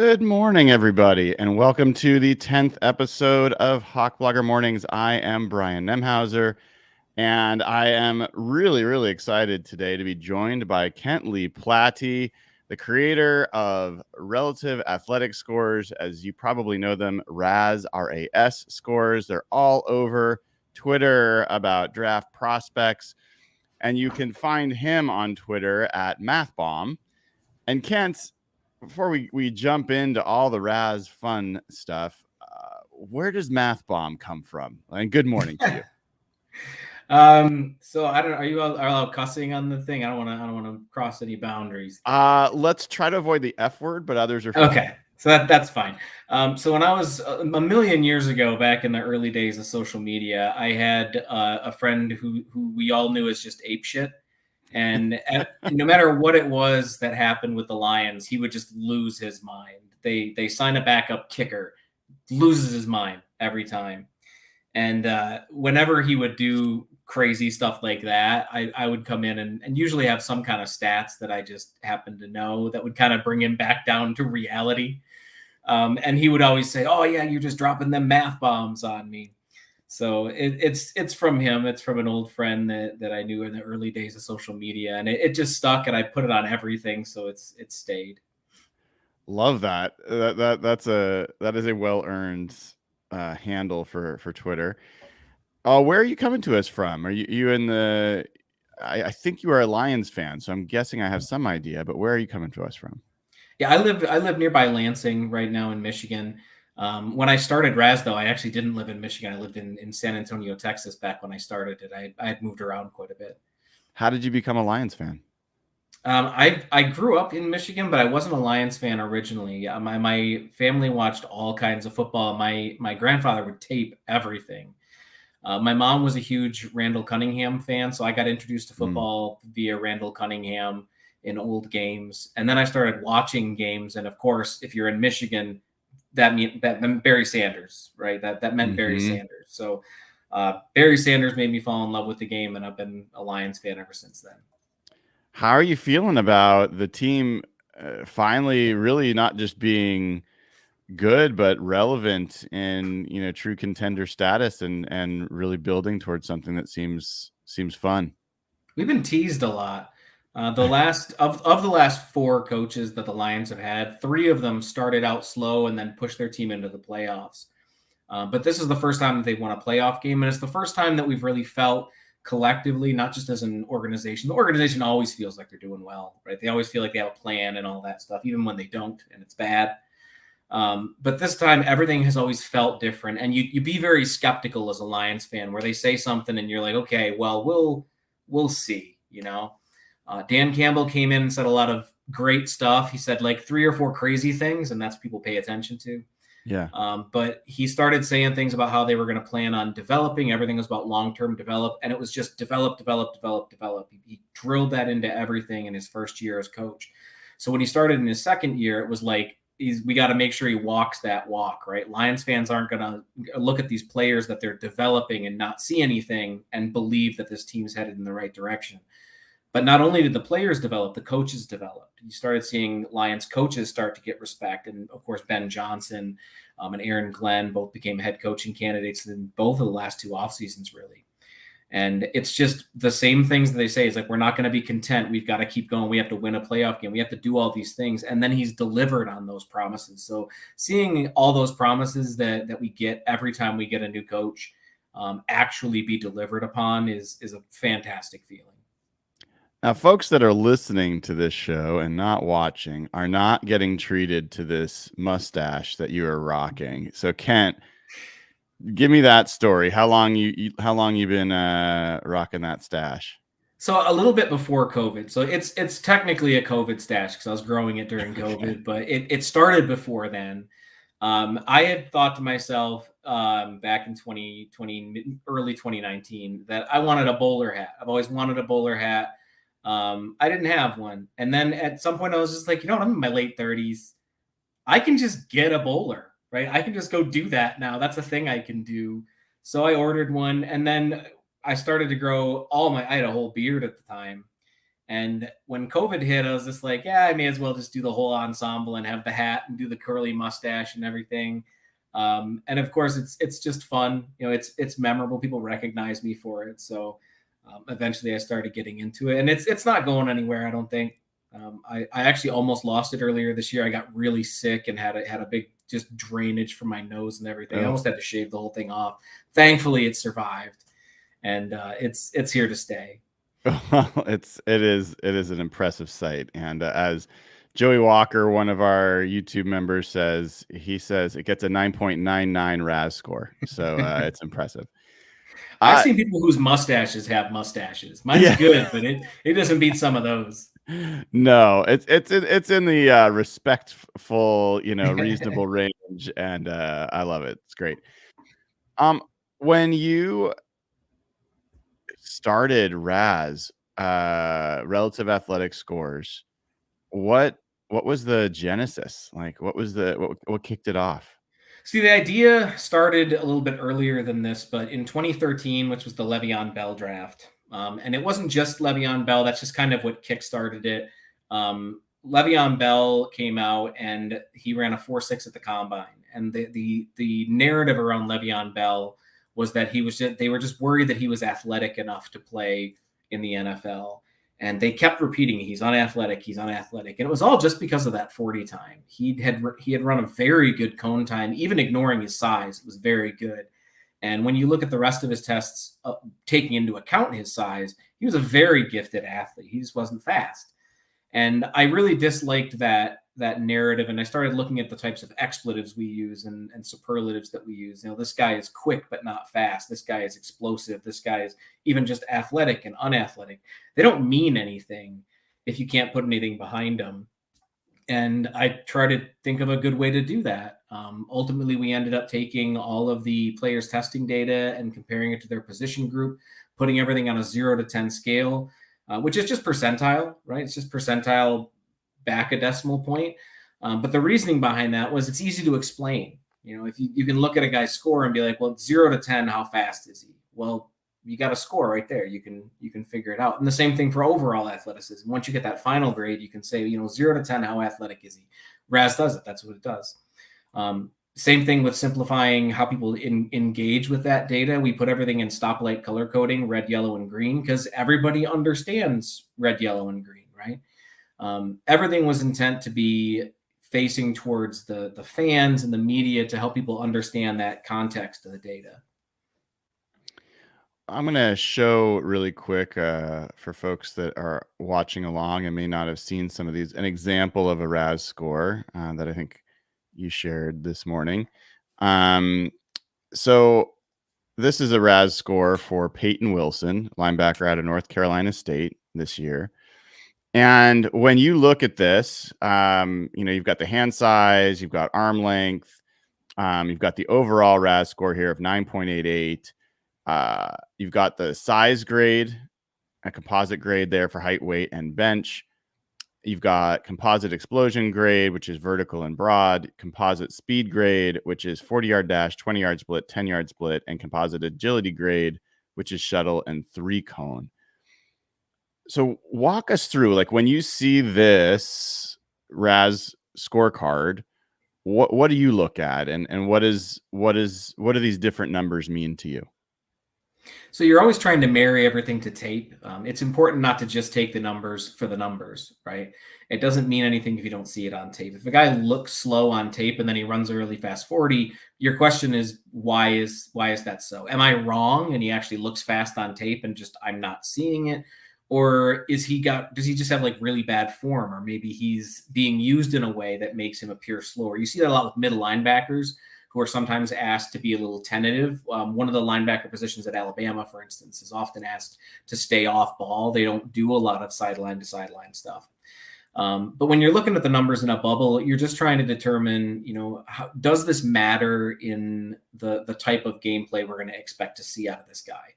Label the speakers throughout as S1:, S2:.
S1: Good morning, everybody, and welcome to the 10th episode of HawkBlogger Mornings. I am Brian Nemhauser, and I am really excited today to be joined by Lee Platte, the creator of Relative Athletic Scores. As you probably know them, RAS, R-A-S scores. They're all over Twitter about draft prospects, and you can find him on Twitter at MathBomb. And Kent, before we jump into all the RAS fun stuff, where does Math Bomb come from? And good morning to you.
S2: So I don't. Are you allowed cussing on the thing? I don't want to cross any boundaries.
S1: Let's try to avoid the F word, but others are fine.
S2: Okay. So that's fine. So when I was a million years ago, back in the early days of social media, I had a friend who we all knew as just apeshit. And no matter what it was that happened with the Lions, he would just lose his mind. They sign a backup kicker, loses his mind every time. And whenever he would do crazy stuff like that, I would come in and usually have some kind of stats that I just happened to know that would kind of bring him back down to reality. And he would always say, "Oh yeah, you're just dropping them math bombs on me." So it's from him. It's from an old friend that I knew in the early days of social media, and it just stuck. And I put it on everything, so it stayed.
S1: Love that. That is a well-earned handle for Twitter. Where are you coming to us from? Are you in the? I think you are a Lions fan, so I'm guessing I have some idea. But where are you coming to us from?
S2: Yeah, I live nearby Lansing right now in Michigan. When I started RAS, though, I actually didn't live in Michigan. I lived in San Antonio, Texas, back when I started it. I had moved around quite a bit.
S1: How did you become a Lions fan?
S2: I grew up in Michigan, but I wasn't a Lions fan originally. My family watched all kinds of football. My grandfather would tape everything. My mom was a huge Randall Cunningham fan, so I got introduced to football via Randall Cunningham in old games, and then I started watching games. And of course, if you're in Michigan, that meant Barry Sanders, right? That meant Barry Sanders. So Barry Sanders made me fall in love with the game, and I've been a Lions fan ever since then.
S1: How are you feeling about the team finally really not just being good, but relevant in, true contender status and really building towards something that seems fun?
S2: We've been teased a lot. The last of the last four coaches that the Lions have had, three of them started out slow and then pushed their team into the playoffs. But this is the first time that they've won a playoff game, and it's the first time that we've really felt collectively, not just as an organization. The organization always feels like they're doing well, right? They always feel like they have a plan and all that stuff, even when they don't, and it's bad. But this time, everything has always felt different, and you be very skeptical as a Lions fan, where they say something and you're like, okay, well, we'll see, Dan Campbell came in and said a lot of great stuff. He said like 3 or 4 crazy things, and that's what people pay attention to.
S1: Yeah.
S2: But he started saying things about how they were going to plan on developing. Everything was about long-term develop, and it was just develop. He drilled that into everything in his first year as coach. So when he started in his second year, it was like, we got to make sure he walks that walk, right? Lions fans aren't going to look at these players that they're developing and not see anything and believe that this team's headed in the right direction. But not only did the players develop, the coaches developed. You started seeing Lions coaches start to get respect. And of course, Ben Johnson and Aaron Glenn both became head coaching candidates in both of the last 2 off seasons, really. And it's just the same things that they say. It's like, we're not going to be content. We've got to keep going. We have to win a playoff game. We have to do all these things. And then he's delivered on those promises. So seeing all those promises that we get every time we get a new coach actually be delivered upon is a fantastic feeling.
S1: Now, folks that are listening to this show and not watching are not getting treated to this mustache that you are rocking. So, Kent, give me that story. How long you been rocking that stash?
S2: So a little bit before COVID. So it's technically a COVID stash because I was growing it during COVID, but it started before then. I had thought to myself back in 2020, early 2019, that I wanted a bowler hat. I've always wanted a bowler hat. I didn't have one. And then at some point I was just like, I'm in my late 30s. I can just get a bowler, right? I can just go do that now. That's a thing I can do. So I ordered one, and then I started to grow I had a whole beard at the time. And when COVID hit, I was just like, yeah, I may as well just do the whole ensemble and have the hat and do the curly mustache and everything. And of course, it's just fun. It's memorable. People recognize me for it. So eventually, I started getting into it, and it's not going anywhere, I don't think. I actually almost lost it earlier this year. I got really sick and had a big just drainage from my nose and everything. I almost had to shave the whole thing off. Thankfully, it survived, and it's here to stay.
S1: Well, it is an impressive sight, and as Joey Walker, one of our YouTube members, says it gets a 9.99 RAS score, so it's impressive.
S2: I've seen people whose mustaches have mustaches. Mine's good, but it doesn't beat some of those.
S1: No, it's in the respectful, reasonable range, and I love it. It's great. When you started RAS, relative athletic scores, what was the genesis? Like, what kicked it off?
S2: See, the idea started a little bit earlier than this, but in 2013, which was the Le'Veon Bell draft. And it wasn't just Le'Veon Bell. That's just kind of what kickstarted it. Le'Veon Bell came out and he ran a 4.6 at the combine. And the narrative around Le'Veon Bell was that they were just worried that he was athletic enough to play in the NFL. And they kept repeating, he's unathletic. And it was all just because of that 40 time. He had run a very good cone time, even ignoring his size. It was very good. And when you look at the rest of his tests, taking into account his size, he was a very gifted athlete. He just wasn't fast. And I really disliked that narrative. And I started looking at the types of expletives we use and superlatives that we use. This guy is quick, but not fast. This guy is explosive. This guy is even just athletic and unathletic. They don't mean anything if you can't put anything behind them. And I try to think of a good way to do that. Ultimately, we ended up taking all of the players' testing data and comparing it to their position group, putting everything on a 0 to 10 scale, which is just percentile, right? It's just percentile back a decimal point. But the reasoning behind that was it's easy to explain. If you can look at a guy's score and be like, well, 0 to 10, how fast is he? Well, you got a score right there. You can figure it out. And the same thing for overall athleticism. Once you get that final grade, you can say, 0 to 10, how athletic is he? RAS does it. That's what it does. Same thing with simplifying how people engage with that data. We put everything in stoplight color coding, red, yellow, and green, because everybody understands red, yellow, and green, right? Everything was intent to be facing towards the fans and the media to help people understand that context of the data.
S1: I'm going to show really quick for folks that are watching along and may not have seen some of these, an example of a RAS score that I think you shared this morning. So this is a RAS score for Peyton Wilson, linebacker out of North Carolina State this year. And when you look at this, you've got the hand size, you've got arm length, you've got the overall RAS score here of 9.88. You've got the size grade, a composite grade there for height, weight, and bench. You've got composite explosion grade, which is vertical and broad, composite speed grade, which is 40-yard dash, 20-yard split, 10-yard split, and composite agility grade, which is shuttle and 3-cone. So walk us through, like, when you see this RAS scorecard, what do you look at, and what do these different numbers mean to you?
S2: So you're always trying to marry everything to tape. It's important not to just take the numbers for the numbers, right? It doesn't mean anything if you don't see it on tape. If a guy looks slow on tape and then he runs a really fast 40, your question is, why is that so? Am I wrong and he actually looks fast on tape and just I'm not seeing it? Or does he just have like really bad form, or maybe he's being used in a way that makes him appear slower? You see that a lot with middle linebackers, who are sometimes asked to be a little tentative. One of the linebacker positions at Alabama, for instance, is often asked to stay off ball. They don't do a lot of sideline to sideline stuff. But when you're looking at the numbers in a bubble, you're just trying to determine, does this matter in the type of gameplay we're going to expect to see out of this guy?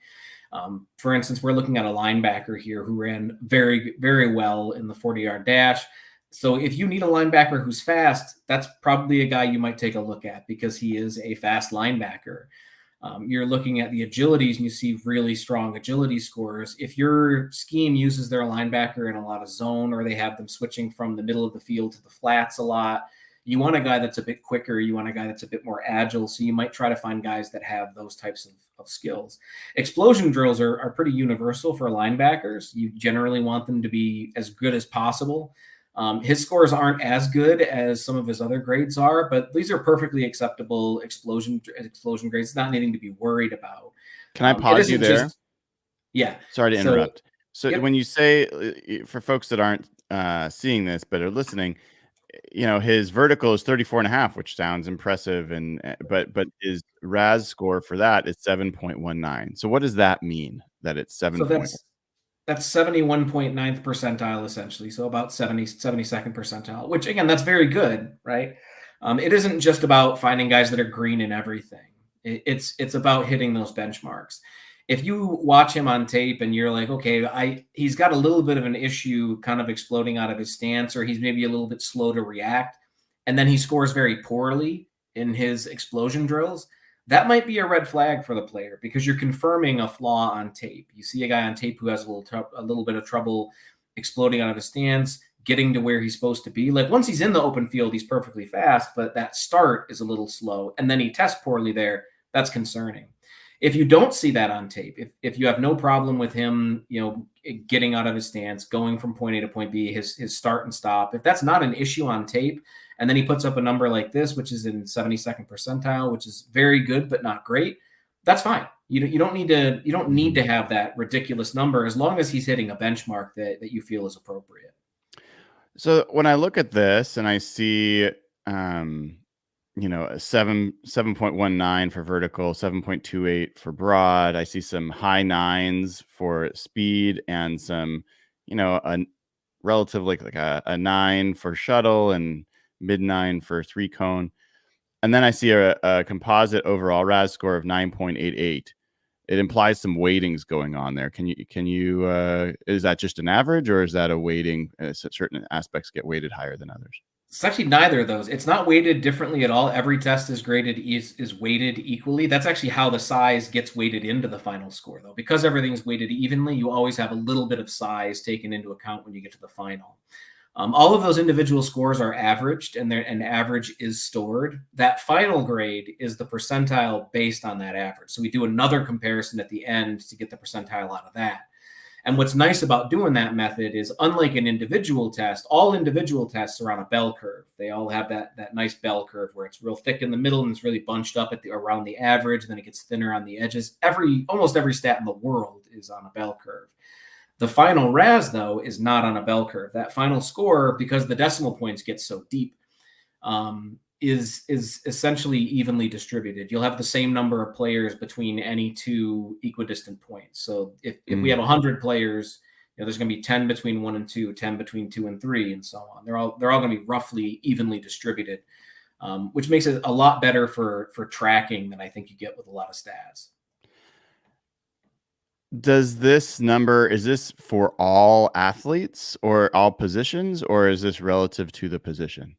S2: For instance, we're looking at a linebacker here who ran very, very well in the 40-yard dash. So if you need a linebacker who's fast, that's probably a guy you might take a look at because he is a fast linebacker. You're looking at the agilities and you see really strong agility scores. If your scheme uses their linebacker in a lot of zone, or they have them switching from the middle of the field to the flats a lot, you want a guy that's a bit quicker. You want a guy that's a bit more agile. So you might try to find guys that have those types of skills. Explosion drills are pretty universal for linebackers. You generally want them to be as good as possible. His scores aren't as good as some of his other grades are, but these are perfectly acceptable explosion grades. It's not anything to be worried about.
S1: Can I pause you there?
S2: Yeah.
S1: Sorry to interrupt. So
S2: yep.
S1: when you say, for folks that aren't seeing this but are listening, his vertical is 34.5, which sounds impressive, but his RAS score for that is 7.19. So what does that mean, that it's 7?
S2: So that's 71.9th percentile, essentially. So about 72nd percentile, which again, that's very good, right? It isn't just about finding guys that are green in everything. It's about hitting those benchmarks. If you watch him on tape and you're like, okay, he's got a little bit of an issue kind of exploding out of his stance, or he's maybe a little bit slow to react, and then he scores very poorly in his explosion drills, that might be a red flag for the player, because you're confirming a flaw on tape. You see a guy on tape who has a little bit of trouble exploding out of his stance, getting to where he's supposed to be. Like once he's in the open field, he's perfectly fast, but that start is a little slow, and then he tests poorly there. That's concerning. If you don't see that on tape, if you have no problem with him, getting out of his stance, going from point A to point B, his start and stop, if that's not an issue on tape, and then he puts up a number like this, which is in 72nd percentile, which is very good but not great, that's fine. You don't need to have that ridiculous number, as long as he's hitting a benchmark that you feel is appropriate.
S1: So when I look at this and I see, a 7.19 for vertical, 7.28 for broad, I see some high 9s for speed, and some, a relatively like a 9 for shuttle, and mid 9 for 3 cone. And then I see a composite overall RAS score of 9.88. It implies some weightings going on there. Can you is that just an average, or is that a weighting? Certain aspects get weighted higher than others?
S2: It's actually neither of those. It's not weighted differently at all. Every test is weighted equally. That's actually how the size gets weighted into the final score, though. Because everything's weighted evenly, you always have a little bit of size taken into account when you get to the final. All of those individual scores are averaged, and an average is stored. That final grade is the percentile based on that average. So we do another comparison at the end to get the percentile out of that. And what's nice about doing that method is, unlike an individual test, all individual tests are on a bell curve. They all have that nice bell curve where it's real thick in the middle and it's really bunched up around the average, and then it gets thinner on the edges. Almost every stat in the world is on a bell curve. The final RAS, though, is not on a bell curve. That final score, because the decimal points get so deep, is essentially evenly distributed. You'll have the same number of players between any two equidistant points. So if we have 100 players, there's going to be 10 between 1 and 2, 10 between 2 and 3, and so on. They're all going to be roughly evenly distributed, which makes it a lot better for tracking than I think you get with a lot of stats.
S1: Does this number, is this for all athletes or all positions, or is this relative to the position?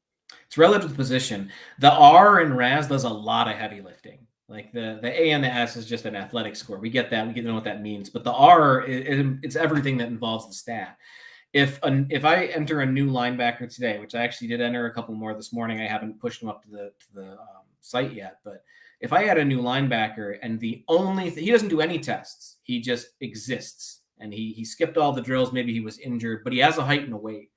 S2: It's relative to the position. The R in RAS does a lot of heavy lifting. Like the A and the S is just an athletic score. We get that. We get to know what that means. But the R, it's everything that involves the stat. If I enter a new linebacker today, which I actually did enter a couple more this morning, I haven't pushed them up to the site yet. But if I add a new linebacker, and he doesn't do any tests, he just exists, and he skipped all the drills. Maybe he was injured, but he has a height and a weight.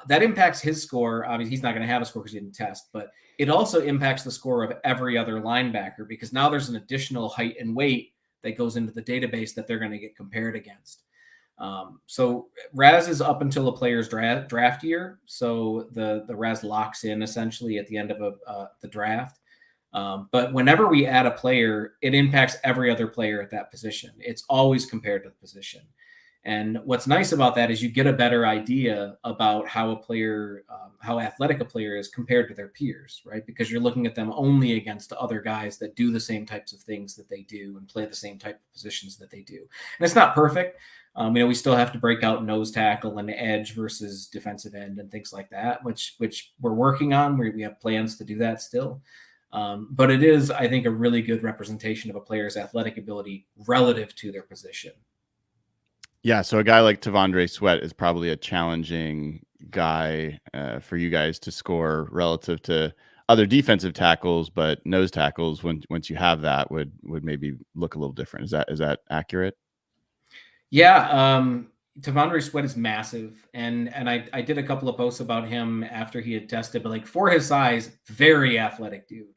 S2: That impacts his score. Obviously, he's not going to have a score because he didn't test, but it also impacts the score of every other linebacker, because now there's an additional height and weight that goes into the database that they're going to get compared against. So RAS is up until a player's draft year. So the RAS locks in essentially at the end of the draft. But whenever we add a player, it impacts every other player at that position. It's always compared to the position. And what's nice about that is you get a better idea about how how athletic a player is compared to their peers, right? Because you're looking at them only against other guys that do the same types of things that they do and play the same type of positions that they do. And it's not perfect. We still have to break out nose tackle and edge versus defensive end and things like that, which we're working on. We have plans to do that still. But it is, I think, a really good representation of a player's athletic ability relative to their position.
S1: Yeah, so a guy like Tavondre Sweat is probably a challenging guy for you guys to score relative to other defensive tackles, but nose tackles, once you have that, would maybe look a little different. Is that accurate?
S2: Yeah, Tavondre Sweat is massive, and I did a couple of posts about him after he had tested, but like for his size, very athletic dude.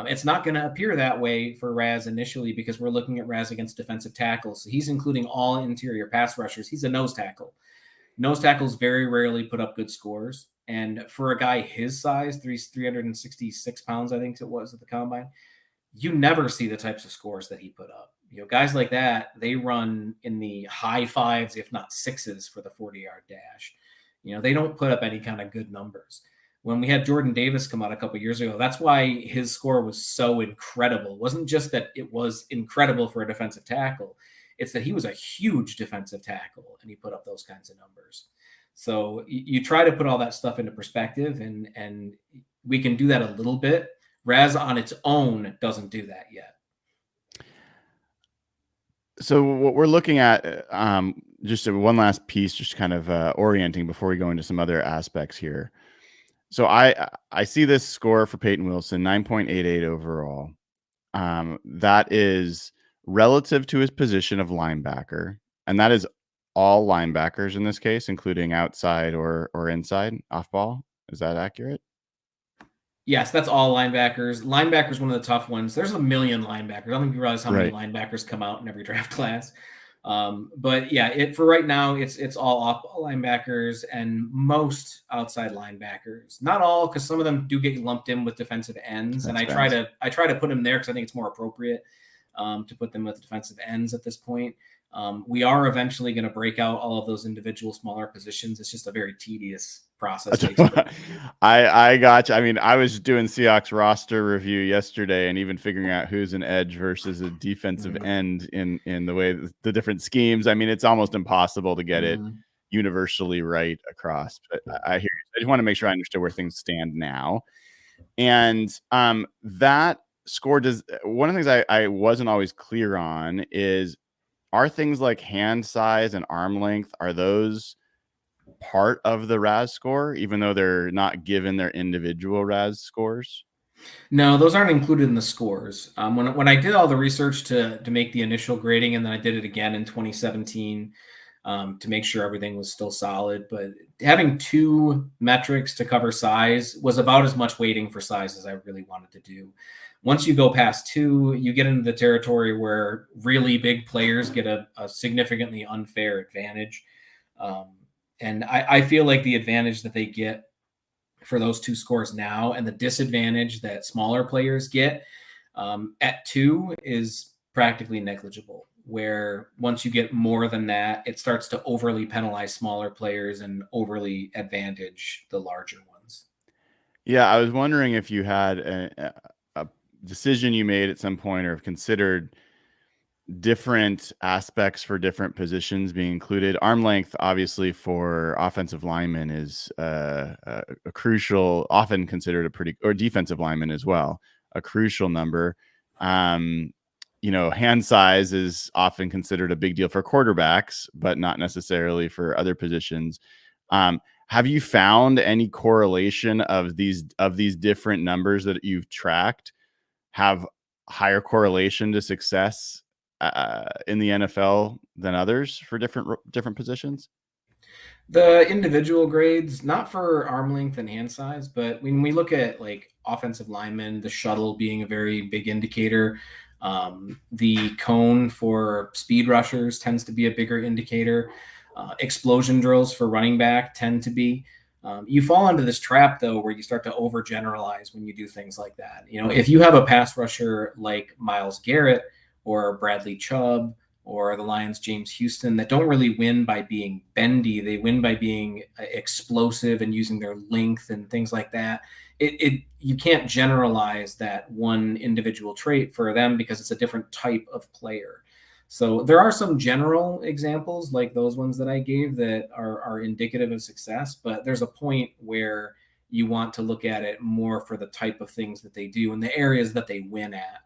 S2: It's not going to appear that way for RAS initially because we're looking at RAS against defensive tackles. So he's including all interior pass rushers. He's a nose tackle. Nose tackles very rarely put up good scores. And for a guy his size, 366 pounds, I think it was at the combine, you never see the types of scores that he put up. Guys like that, they run in the high fives, if not sixes, for the 40-yard dash. They don't put up any kind of good numbers. When we had Jordan Davis come out a couple years ago, that's why his score was so incredible. It wasn't just that it was incredible for a defensive tackle. It's that he was a huge defensive tackle and he put up those kinds of numbers. So you try to put all that stuff into perspective, and we can do that a little bit. RAS on its own doesn't do that yet.
S1: So what we're looking at, just one last piece, just kind of orienting before we go into some other aspects here. So I see this score for Peyton Wilson, 9.88 overall. That is relative to his position of linebacker, and that is all linebackers in this case, including outside or inside off ball. Is that accurate?
S2: Yes, that's all linebackers. Linebackers, one of the tough ones. There's a million linebackers. I don't think you realize how many linebackers come out in every draft class. But yeah, for right now, it's all off-ball linebackers and most outside linebackers. Not all, because some of them do get lumped in with defensive ends, and I try to put them there because I think it's more appropriate to put them with defensive ends at this point. We are eventually going to break out all of those individual smaller positions. It's just a very tedious process.
S1: I got you. I mean, I was doing Seahawks roster review yesterday and even figuring out who's an edge versus a defensive end in the way the different schemes. I mean, it's almost impossible to get it universally right across. But I hear you. I just want to make sure I understood where things stand now. And that score does one of the things I wasn't always clear on is, are things like hand size and arm length, are those part of the RAS score, even though they're not given their individual RAS scores?
S2: No, those aren't included in the scores. When I did all the research to make the initial grading, and then I did it again in 2017 to make sure everything was still solid. But having two metrics to cover size was about as much weighting for size as I really wanted to do. Once you go past two, you get into the territory where really big players get a significantly unfair advantage. And I feel like the advantage that they get for those two scores now and the disadvantage that smaller players get at two is practically negligible, where once you get more than that, it starts to overly penalize smaller players and overly advantage the larger ones.
S1: Yeah, I was wondering if you had a decision you made at some point or have considered different aspects for different positions being included. Arm length, obviously, for offensive linemen is a crucial, often considered a pretty, or defensive linemen as well, a crucial number. Hand size is often considered a big deal for quarterbacks, but not necessarily for other positions. Have you found any correlation of these different numbers that you've tracked have higher correlation to success in the NFL than others for different positions?
S2: The individual grades, not for arm length and hand size, but when we look at like offensive linemen, the shuttle being a very big indicator, the cone for speed rushers tends to be a bigger indicator. Explosion drills for running back tend to be. You fall into this trap, though, where you start to overgeneralize when you do things like that. If you have a pass rusher like Myles Garrett or Bradley Chubb or the Lions' James Houston that don't really win by being bendy, they win by being explosive and using their length and things like that. You can't generalize that one individual trait for them because it's a different type of player. So there are some general examples like those ones that I gave that are indicative of success, but there's a point where You want to look at it more for the type of things that they do and the areas that they win at.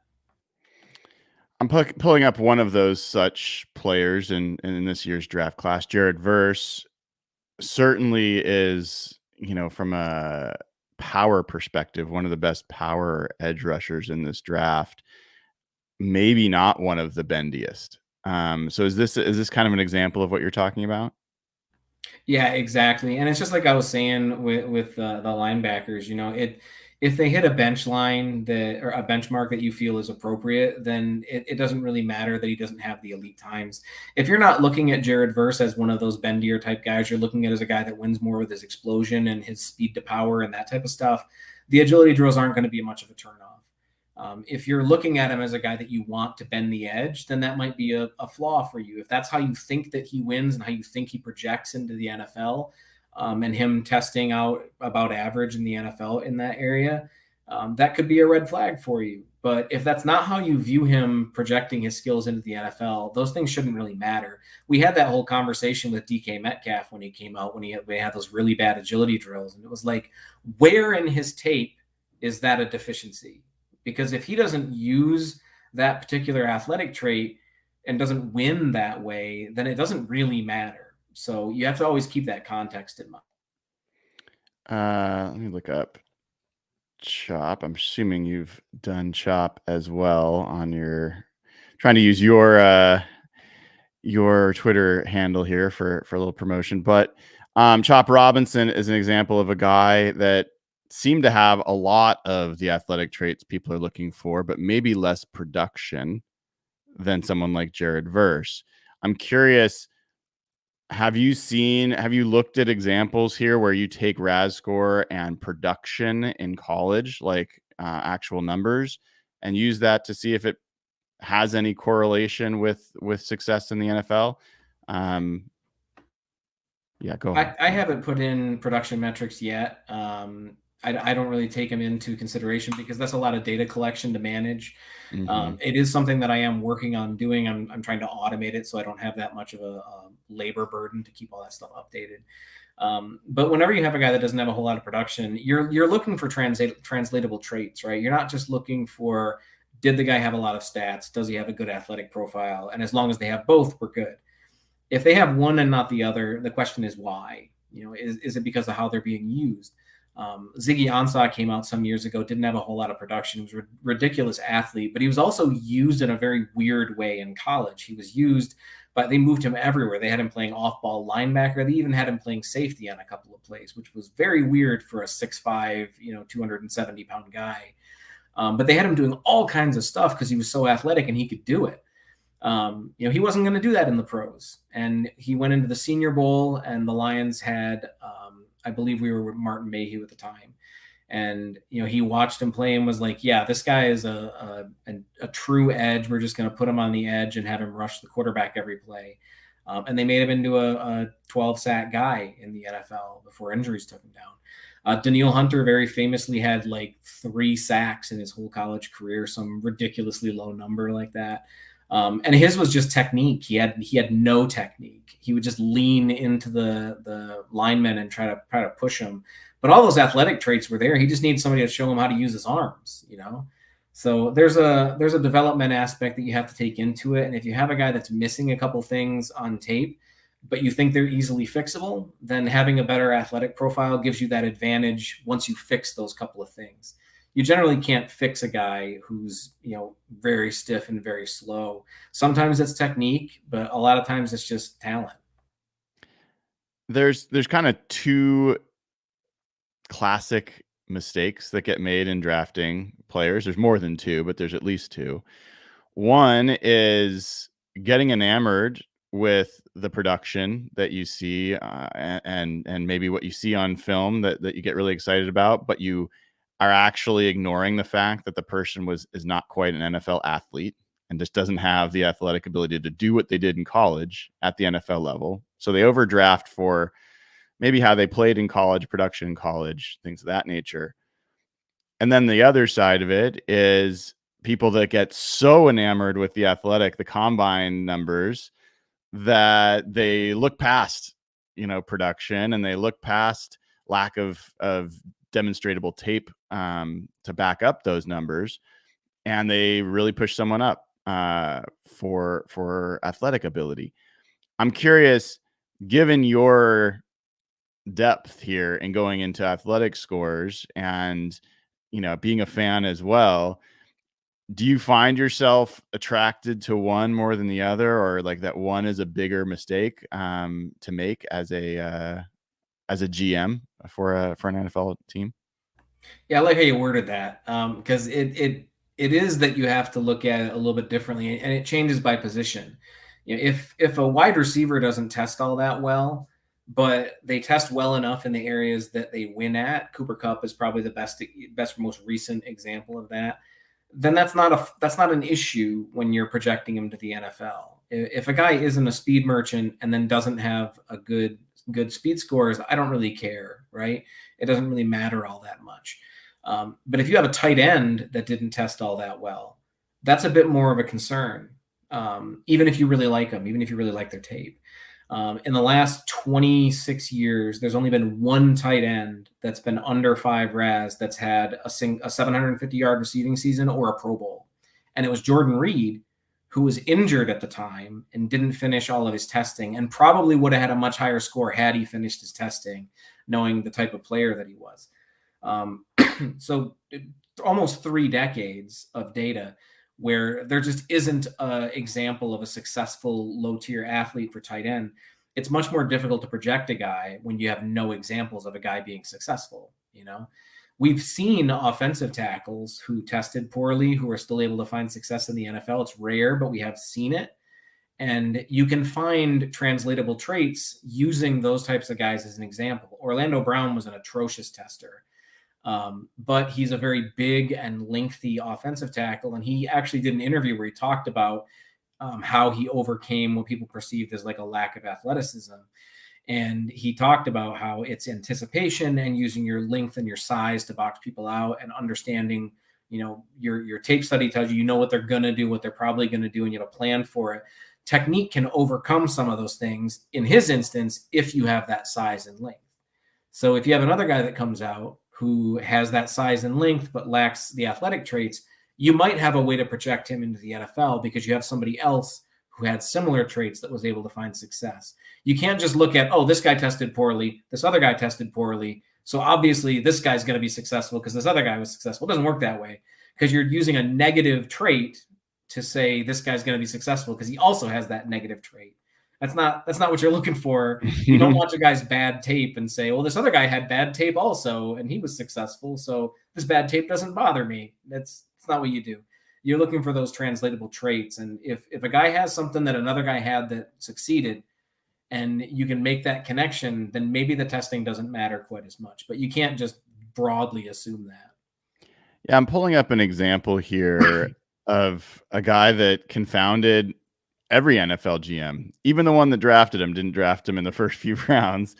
S1: I'm pulling up one of those such players in this year's draft class. Jared Verse certainly is, from a power perspective, one of the best power edge rushers in this draft. Maybe not one of the bendiest. So is this kind of an example of what you're talking about?
S2: Yeah, exactly. And it's just like I was saying with the linebackers, if they hit a bench line that or a benchmark that you feel is appropriate, then it doesn't really matter that he doesn't have the elite times. If you're not looking at Jared Verse as one of those bendier type guys, you're looking at as a guy that wins more with his explosion and his speed to power and that type of stuff. The agility drills aren't going to be much of a turnoff. If you're looking at him as a guy that you want to bend the edge, then that might be a flaw for you. If that's how you think that he wins and how you think he projects into the NFL, and him testing out about average in the NFL in that area, that could be a red flag for you. But if that's not how you view him projecting his skills into the NFL, those things shouldn't really matter. We had that whole conversation with DK Metcalf when he came out, when he had those really bad agility drills. And it was like, where in his tape is that a deficiency? Because if he doesn't use that particular athletic trait and doesn't win that way, then it doesn't really matter. So you have to always keep that context in mind.
S1: Let me look up Chop. I'm assuming you've done Chop as well on trying to use your Twitter handle here for a little promotion. But Chop Robinson is an example of a guy that seemed to have a lot of the athletic traits people are looking for, but maybe less production than someone like Jared Verse. I'm curious, have you looked at examples here where you take RAS score and production in college, like actual numbers, and use that to see if it has any correlation with success in the NFL? Yeah, go ahead.
S2: I haven't put in production metrics yet. I don't really take them into consideration because that's a lot of data collection to manage.
S1: Mm-hmm.
S2: It is something that I am working on doing. I'm trying to automate it so I don't have that much of a labor burden to keep all that stuff updated. But whenever you have a guy that doesn't have a whole lot of production, you're looking for translatable traits, right? You're not just looking for, did the guy have a lot of stats? Does he have a good athletic profile? And as long as they have both, we're good. If they have one and not the other, the question is why? Is it because of how they're being used? Ziggy Ansah came out some years ago, didn't have a whole lot of production. He was a ridiculous athlete, but he was also used in a very weird way in college. He was used, but they moved him everywhere. They had him playing off-ball linebacker. They even had him playing safety on a couple of plays, which was very weird for a 6'5", 270-pound guy. But they had him doing all kinds of stuff because he was so athletic and he could do it. He wasn't going to do that in the pros. And he went into the Senior Bowl, and the Lions had, I believe we were with Martin Mayhew at the time. And, he watched him play and was like, yeah, this guy is a true edge. We're just going to put him on the edge and have him rush the quarterback every play. And they made him into a 12-sack guy in the NFL before injuries took him down. Daniil Hunter very famously had like 3 sacks in his whole college career, some ridiculously low number like that. And his was just technique. He had no technique. He would just lean into the linemen and try to push him. But all those athletic traits were there. He just needs somebody to show him how to use his arms, So there's a development aspect that you have to take into it. And if you have a guy that's missing a couple things on tape, but you think they're easily fixable, then having a better athletic profile gives you that advantage once you fix those couple of things. You generally can't fix a guy who's, very stiff and very slow. Sometimes it's technique, but a lot of times it's just talent.
S1: There's kind of 2 classic mistakes that get made in drafting players. There's more than 2, but there's at least 2. One is getting enamored with the production that you see, and maybe what you see on film that you get really excited about, but you are actually ignoring the fact that the person is not quite an NFL athlete and just doesn't have the athletic ability to do what they did in college at the NFL level. So they overdraft for maybe how they played in college, production in college, things of that nature. And then the other side of it is people that get so enamored with the combine numbers, that they look past, production, and they look past lack of demonstratable tape to back up those numbers, and they really push someone up for athletic ability. I'm curious, given your depth here and going into athletic scores and being a fan as well, do you find yourself attracted to one more than the other, or like that one is a bigger mistake to make as a GM for an NFL team?
S2: Yeah, I like how you worded that, because it is that you have to look at it a little bit differently, and it changes by position. If a wide receiver doesn't test all that well, but they test well enough in the areas that they win at, Cooper Kupp is probably the best most recent example of that. Then that's not an issue when you're projecting him to the NFL. If a guy isn't a speed merchant and then doesn't have a good speed scores, I don't really care, right? It doesn't really matter all that much. But if you have a tight end that didn't test all that well, that's a bit more of a concern. Even if you really like them, even if you really like their tape. In the last 26 years, there's only been one tight end that's been under 5 RAS that's had a 750-yard receiving season or a Pro Bowl. And it was Jordan Reed, who was injured at the time and didn't finish all of his testing, and probably would have had a much higher score had he finished his testing, knowing the type of player that he was. So almost 3 decades of data where there just isn't an example of a successful low-tier athlete for tight end. It's much more difficult to project a guy when you have no examples of a guy being successful. We've seen offensive tackles who tested poorly, who are still able to find success in the NFL. It's rare, but we have seen it. And you can find translatable traits using those types of guys as an example. Orlando Brown was an atrocious tester. But he's a very big and lengthy offensive tackle. And he actually did an interview where he talked about how he overcame what people perceived as like a lack of athleticism. And he talked about how it's anticipation and using your length and your size to box people out, and understanding, your tape study tells you what they're going to do, what they're probably going to do, and you have a plan for it. Technique can overcome some of those things in his instance if you have that size and length. So if you have another guy that comes out who has that size and length but lacks the athletic traits, you might have a way to project him into the NFL because you have somebody else who had similar traits that was able to find success. You can't just look at, this guy tested poorly, this other guy tested poorly, so obviously this guy's going to be successful because this other guy was successful. It doesn't work that way, because you're using a negative trait to say this guy's going to be successful because he also has that negative trait. That's not what you're looking for. You don't watch a guy's bad tape and say, well, this other guy had bad tape also, and he was successful, so this bad tape doesn't bother me. That's not what you do. You're looking for those translatable traits. And if a guy has something that another guy had that succeeded, and you can make that connection, then maybe the testing doesn't matter quite as much. But you can't just broadly assume that.
S1: Yeah, I'm pulling up an example here of a guy that confounded every NFL GM. Even the one that drafted him didn't draft him in the first few rounds.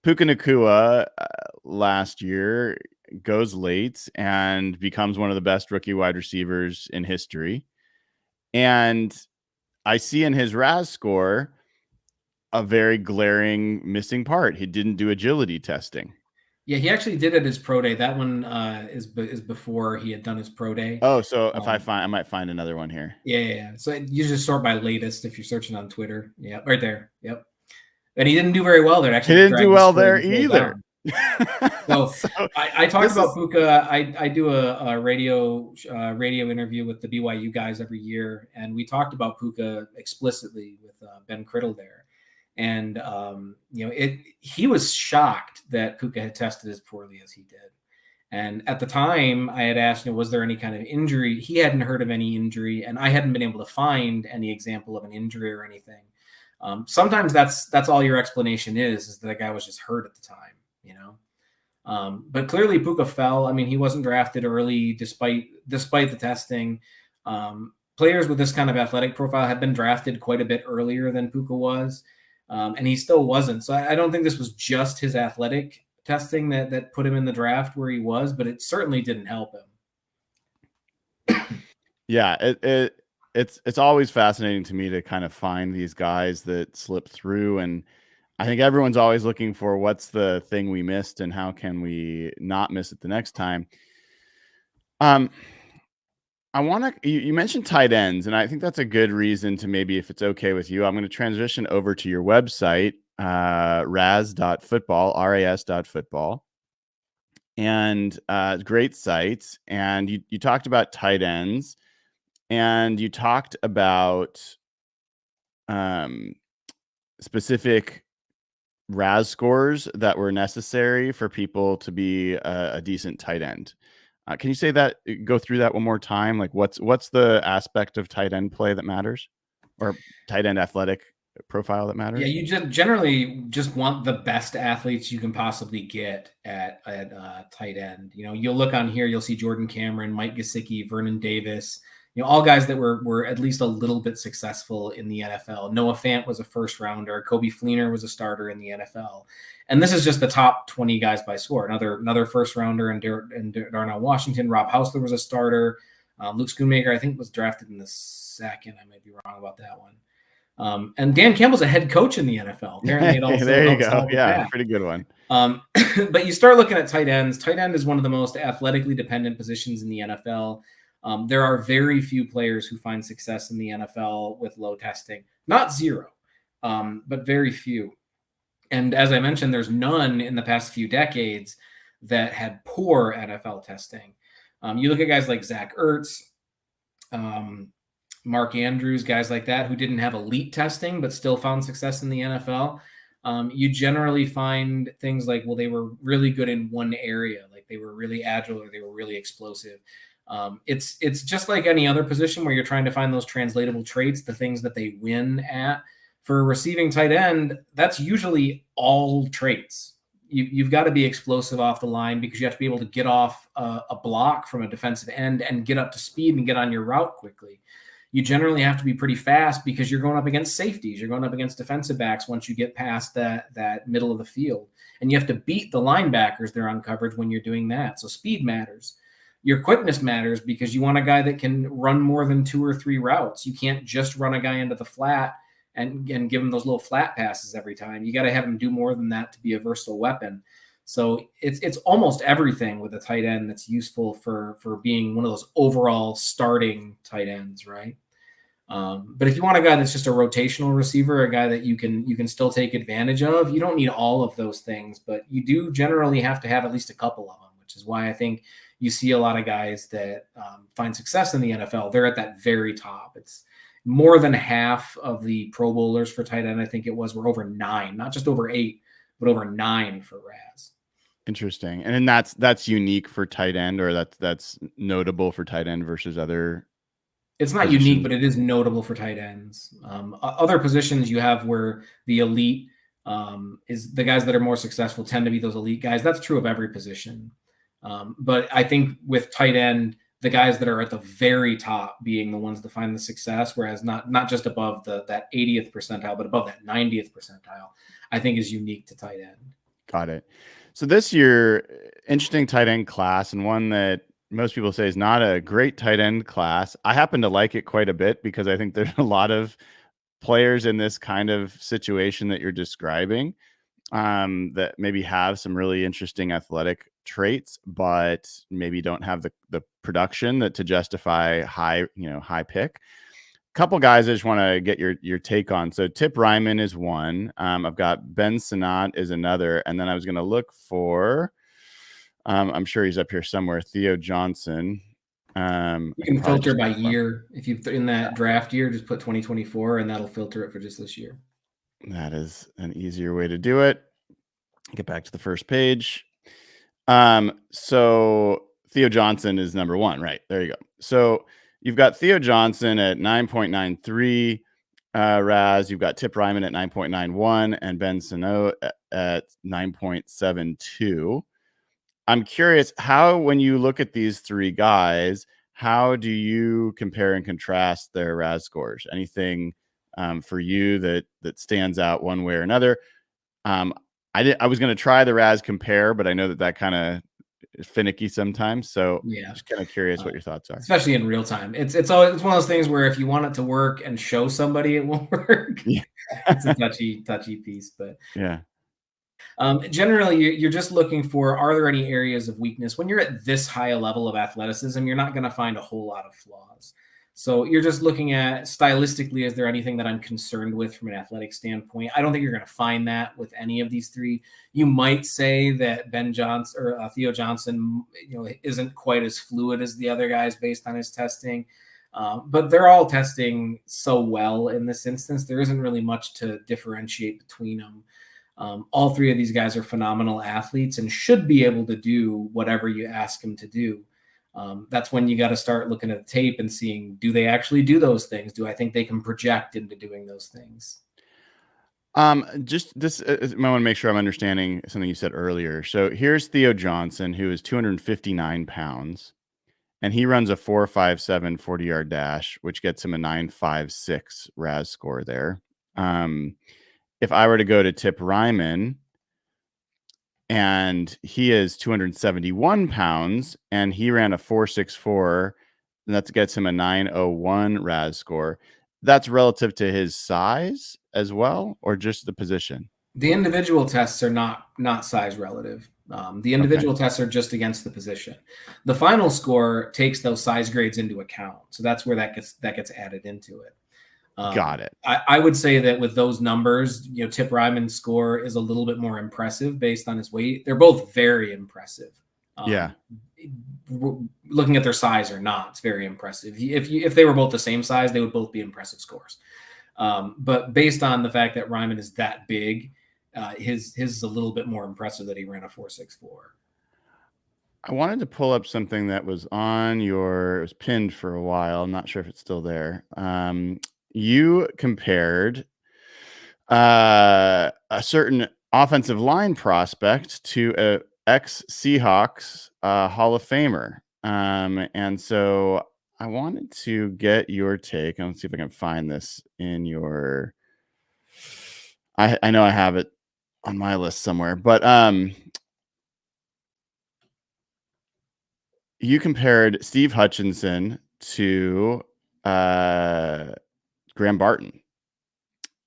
S1: Puka Nacua last year goes late and becomes one of the best rookie wide receivers in history. And I see in his RAS score a very glaring missing part. He didn't do agility testing.
S2: Yeah, he actually did at his pro day. That one is before he had done his pro day.
S1: Oh, so if I might find another one here.
S2: Yeah. So you just sort by latest if you're searching on Twitter. Yeah, right there. Yep. And he didn't do very well there. Actually,
S1: he didn't do well there either.
S2: So I talked about Puka. I do a radio interview with the BYU guys every year, and we talked about Puka explicitly with Ben Criddle there. And he was shocked that Puka had tested as poorly as he did. And at the time, I had asked, was there any kind of injury? He hadn't heard of any injury, and I hadn't been able to find any example of an injury or anything. Sometimes that's all your explanation is that the guy was just hurt at the time, But clearly Puka fell. I mean, he wasn't drafted early despite the testing. Players with this kind of athletic profile had been drafted quite a bit earlier than Puka was, and he still wasn't. So I don't think this was just his athletic testing that put him in the draft where he was, but it certainly didn't help him.
S1: Yeah, it's always fascinating to me to kind of find these guys that slip through, and I think everyone's always looking for what's the thing we missed and how can we not miss it the next time. I want to, you mentioned tight ends, and I think that's a good reason to, maybe if it's okay with you, I'm going to transition over to your website, ras.football, ras.football. And great site. And you talked about tight ends, and you talked about specific RAS scores that were necessary for people to be a decent tight end. Can you say that? Go through that one more time. Like, what's the aspect of tight end play that matters, or tight end athletic profile that matters?
S2: Yeah, you just generally just want the best athletes you can possibly get at tight end. You know, you'll look on here, you'll see Jordan Cameron, Mike Gesicki, Vernon Davis. You know, all guys that were at least a little bit successful in the NFL. Noah Fant was a first rounder. Kobe Fleener was a starter in the NFL. And this is just the top 20 guys by score. Another first rounder and Darnell Washington. Rob Hausler was a starter. Luke Schoonmaker, I think, was drafted in the second. I might be wrong about that one. And Dan Campbell's a head coach in the NFL. Apparently, it also
S1: there you
S2: helps
S1: go.
S2: out with
S1: Yeah,
S2: that.
S1: pretty good one.
S2: But you start looking at tight ends. Tight end is one of the most athletically dependent positions in the NFL. There are very few players who find success in the NFL with low testing. Not zero, but very few. And as I mentioned, there's none in the past few decades that had poor NFL testing. You look at guys like Zach Ertz, Mark Andrews, guys like that who didn't have elite testing but still found success in the NFL. You generally find things like, well, they were really good in one area, like they were really agile or they were really explosive. It's just like any other position where you're trying to find those translatable traits, the things that they win at. For a receiving tight end, that's usually all traits. You've got to be explosive off the line because you have to be able to get off a block from a defensive end and get up to speed and get on your route quickly. You generally have to be pretty fast because you're going up against safeties. You're going up against defensive backs once you get past that middle of the field. And you have to beat the linebackers there on coverage when you're doing that. So speed matters. Your quickness matters because you want a guy that can run more than 2 or 3 routes. You can't just run a guy into the flat and give him those little flat passes every time. You got to have him do more than that to be a versatile weapon. So it's almost everything with a tight end that's useful for being one of those overall starting tight ends, right? But if you want a guy that's just a rotational receiver, a guy that you can still take advantage of, you don't need all of those things, but you do generally have to have at least a couple of them, which is why I think you see a lot of guys that find success in the NFL. They're at that very top. It's more than half of the Pro Bowlers for tight end, I think it was, were over 9, not just over 8, but over 9 for RAS.
S1: Interesting. And then that's unique for tight end, or that's notable for tight end versus other.
S2: It's not
S1: positions?
S2: unique, but it is notable for tight ends. Other positions you have where the elite is the guys that are more successful tend to be those elite guys. That's true of every position. But I think with tight end, the guys that are at the very top being the ones that find the success, whereas not just above that 80th percentile, but above that 90th percentile, I think is unique to tight end.
S1: Got it. So this year, interesting tight end class, and one that most people say is not a great tight end class. I happen to like it quite a bit because I think there's a lot of players in this kind of situation that you're describing that maybe have some really interesting athletic traits, but maybe don't have the production that to justify high pick. Couple guys I just want to get your take on. So Tip Ryman is one. I've got Ben Sinnott is another, and then I was going to look for. I'm sure he's up here somewhere. Theo Johnson.
S2: You can filter by year. If you in that draft year, just put 2024, and that'll filter it for just this year.
S1: That is an easier way to do it. Get back to the first page. So Theo Johnson is number 1, right? There you go. So you've got Theo Johnson at 9.93 RAS. You've got Tip Ryman at 9.91 and Ben Sinnott at 9.72. I'm curious how, when you look at these 3 guys, how do you compare and contrast their RAS scores? Anything for you that stands out one way or another? I was going to try the RAS compare, but I know that kind of finicky sometimes. So
S2: Yeah.
S1: just kind of curious what your thoughts are.
S2: Especially in real time. It's one of those things where if you want it to work and show somebody it won't work.
S1: Yeah.
S2: It's a touchy piece, but
S1: Yeah.
S2: generally you're just looking for, are there any areas of weakness? When you're at this high a level of athleticism, you're not going to find a whole lot of flaws. So you're just looking at stylistically, is there anything that I'm concerned with from an athletic standpoint? I don't think you're going to find that with any of these three. You might say that Ben Johnson or Theo Johnson, isn't quite as fluid as the other guys based on his testing. But they're all testing so well in this instance. There isn't really much to differentiate between them. All three of these guys are phenomenal athletes and should be able to do whatever you ask them to do. That's when you got to start looking at the tape and seeing, do they actually do those things? Do I think they can project into doing those things?
S1: Just this, I want to make sure I'm understanding something you said earlier. So here's Theo Johnson, who is 259 pounds, and he runs a 4.57 40-yard dash, which gets him a 9.56 RAS score there. If I were to go to Tip Ryman, and he is 271 pounds, and he ran a 4.64, and that gets him a 9.01 RAS score. That's relative to his size as well, or just the position?
S2: The individual tests are not size relative. The individual tests are just against the position. The final score takes those size grades into account, so that's where that gets added into it.
S1: Got it.
S2: I would say that with those numbers, Tip Ryman's score is a little bit more impressive based on his weight. They're both very impressive.
S1: Yeah.
S2: Looking at their size or not, it's very impressive. If they were both the same size, they would both be impressive scores. But based on the fact that Ryman is that big, his is a little bit more impressive that he ran a 4.64.
S1: I wanted to pull up something that was it was pinned for a while. I'm not sure if it's still there. You compared a certain offensive line prospect to a ex-Seahawks Hall of Famer. And so I wanted to get your take. Let's see if I can find this in your... I know I have it on my list somewhere, but you compared Steve Hutchinson to Graham Barton.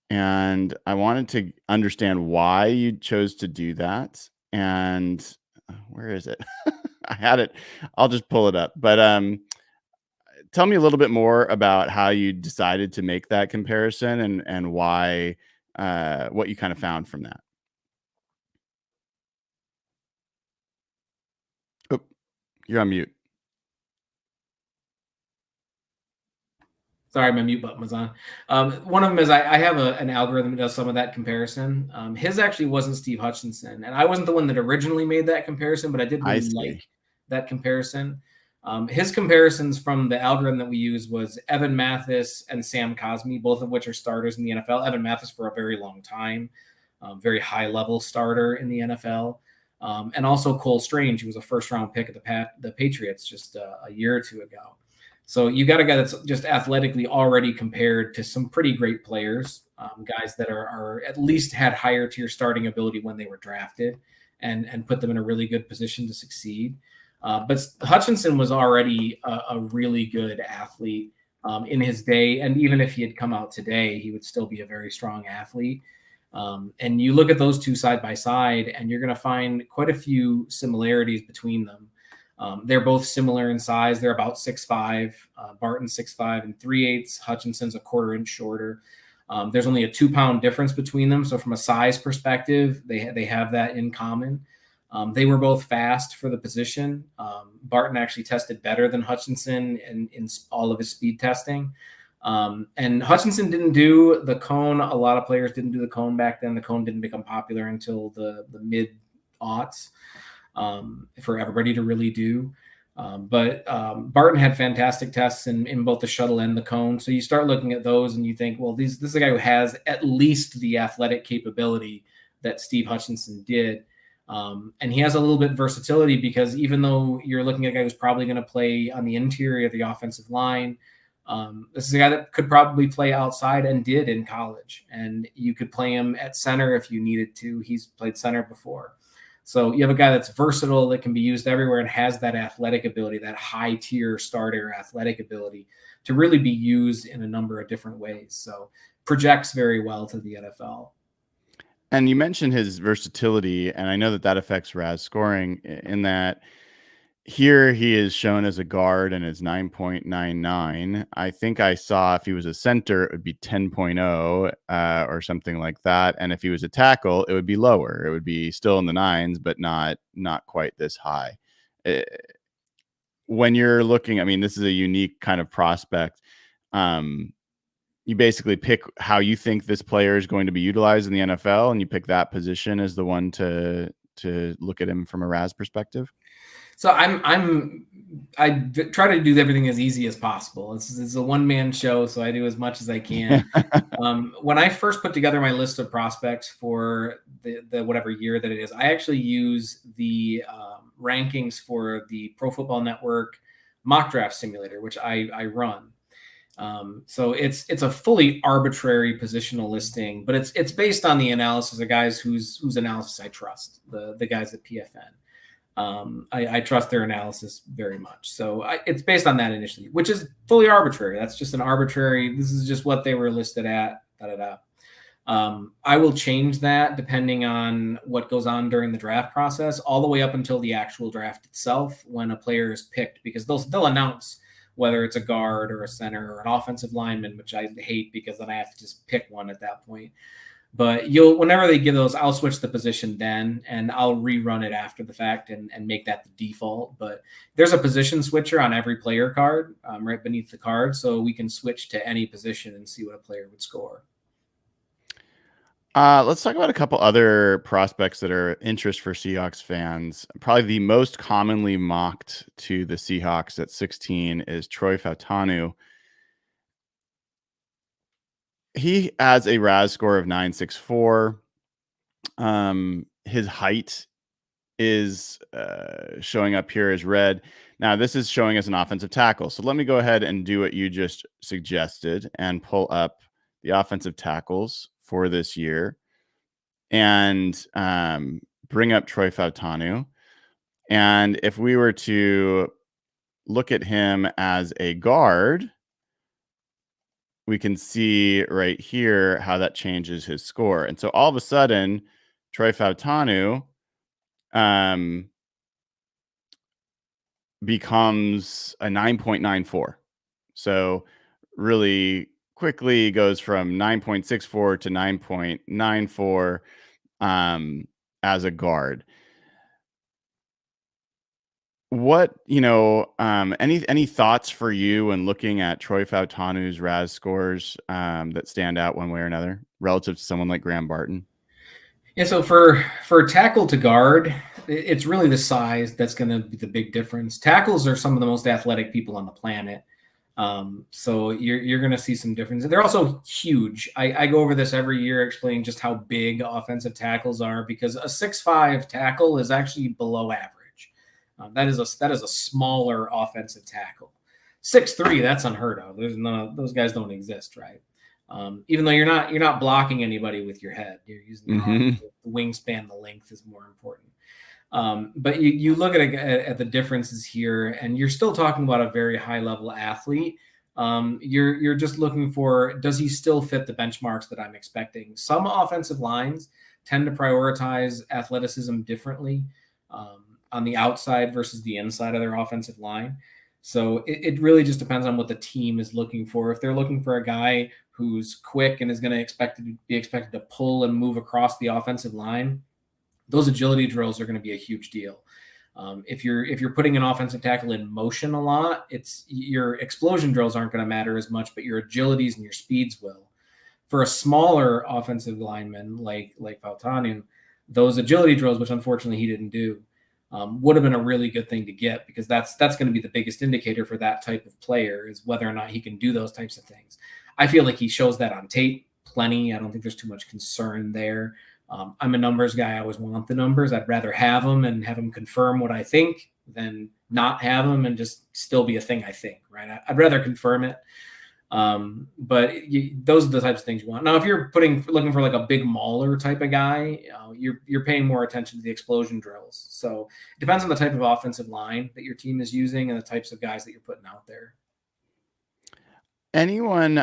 S1: And I wanted to understand why you chose to do that. And where is it? I had it. I'll just pull it up. But tell me a little bit more about how you decided to make that comparison and why, what you kind of found from that. Oh, you're on mute.
S2: Sorry, my mute button was on. One of them is I have an algorithm that does some of that comparison. His actually wasn't Steve Hutchinson, and I wasn't the one that originally made that comparison, but I did really like that comparison. His comparisons from the algorithm that we use was Evan Mathis and Sam Cosmi, both of which are starters in the NFL. Evan Mathis for a very long time, very high-level starter in the NFL. And also Cole Strange, who was a first-round pick of the Patriots just a year or two ago. So you got a guy that's just athletically already compared to some pretty great players, guys that are at least had higher tier starting ability when they were drafted and put them in a really good position to succeed. But Hutchinson was already a really good athlete in his day. And even if he had come out today, he would still be a very strong athlete. And you look at those two side by side, and you're going to find quite a few similarities between them. They're both similar in size. They're about 6'5", Barton 6'5" and 3/8. Hutchinson's a 1/4 inch shorter. There's only a 2-pound difference between them. So from a size perspective, they have that in common. They were both fast for the position. Barton actually tested better than Hutchinson in all of his speed testing. And Hutchinson didn't do the cone. A lot of players didn't do the cone back then. The cone didn't become popular until the mid-aughts. For everybody to really do. But Barton had fantastic tests in both the shuttle and the cone. So you start looking at those and you think, well, this is a guy who has at least the athletic capability that Steve Hutchinson did. And he has a little bit of versatility because even though you're looking at a guy who's probably going to play on the interior of the offensive line, this is a guy that could probably play outside and did in college. And you could play him at center if you needed to. He's played center before. So you have a guy that's versatile, that can be used everywhere, and has that athletic ability, that high tier starter athletic ability to really be used in a number of different ways. So projects very well to the NFL.
S1: And you mentioned his versatility, and I know that that affects RAS scoring in that here he is shown as a guard and is 9.99. I think I saw if he was a center, it would be 10.0 or something like that. And if he was a tackle, it would be lower. It would be still in the nines, but not quite this high. When you're looking, I mean, this is a unique kind of prospect. You basically pick how you think this player is going to be utilized in the NFL, and you pick that position as the one to look at him from a RAS perspective.
S2: So I try to do everything as easy as possible. It's a one-man show, so I do as much as I can. When I first put together my list of prospects for the whatever year that it is, I actually use the rankings for the Pro Football Network mock draft simulator, which I run. So it's a fully arbitrary positional listing, but it's based on the analysis of guys whose analysis I trust, the guys at PFN. I trust their analysis very much. So it's based on that initially, which is fully arbitrary. That's just an arbitrary, this is just what they were listed at. I will change that depending on what goes on during the draft process, all the way up until the actual draft itself, when a player is picked, because they'll announce whether it's a guard or a center or an offensive lineman, which I hate because then I have to just pick one at that point. But whenever they give those, I'll switch the position then, and I'll rerun it after the fact and make that the default. But there's a position switcher on every player card right beneath the card, so we can switch to any position and see what a player would score.
S1: Let's talk about a couple other prospects that are interest for Seahawks fans. Probably the most commonly mocked to the Seahawks at 16 is Troy Fautanu. He has a RAS score of 964. His height is showing up here as red. Now, this is showing as an offensive tackle. So let me go ahead and do what you just suggested and pull up the offensive tackles for this year and bring up Troy Fautanu. And if we were to look at him as a guard, we can see right here how that changes his score. And so all of a sudden, Troy Fautanu becomes a 9.94. So really quickly goes from 9.64 to 9.94 as a guard. What, any thoughts for you when looking at Troy Fautanu's RAS scores that stand out one way or another relative to someone like Graham Barton?
S2: Yeah, so for tackle to guard, it's really the size that's going to be the big difference. Tackles are some of the most athletic people on the planet. So you're going to see some differences. They're also huge. I go over this every year, explaining just how big offensive tackles are, because a 6'5" tackle is actually below average. That is a smaller offensive tackle. 6'3", that's unheard of. There's none, those guys don't exist, right? Even though you're not blocking anybody with your head, you're using your arm. The wingspan, the length is more important. But you look at the differences here, and you're still talking about a very high level athlete. You're just looking for, does he still fit the benchmarks that I'm expecting? Some offensive lines tend to prioritize athleticism differently on the outside versus the inside of their offensive line. So it really just depends on what the team is looking for. If they're looking for a guy who's quick and is going to be expected to pull and move across the offensive line, those agility drills are going to be a huge deal. If you're putting an offensive tackle in motion a lot, your explosion drills aren't going to matter as much, but your agilities and your speeds will. For a smaller offensive lineman like Fautanu, those agility drills, which unfortunately he didn't do, would have been a really good thing to get, because that's going to be the biggest indicator for that type of player, is whether or not he can do those types of things. I feel like he shows that on tape plenty. I don't think there's too much concern there. I'm a numbers guy. I always want the numbers. I'd rather have them and have them confirm what I think than not have them and just still be a thing I think, right? I'd rather confirm it. But those are the types of things you want. Now, if you're looking for like a big mauler type of guy, you're paying more attention to the explosion drills. So it depends on the type of offensive line that your team is using and the types of guys that you're putting out there.
S1: Anyone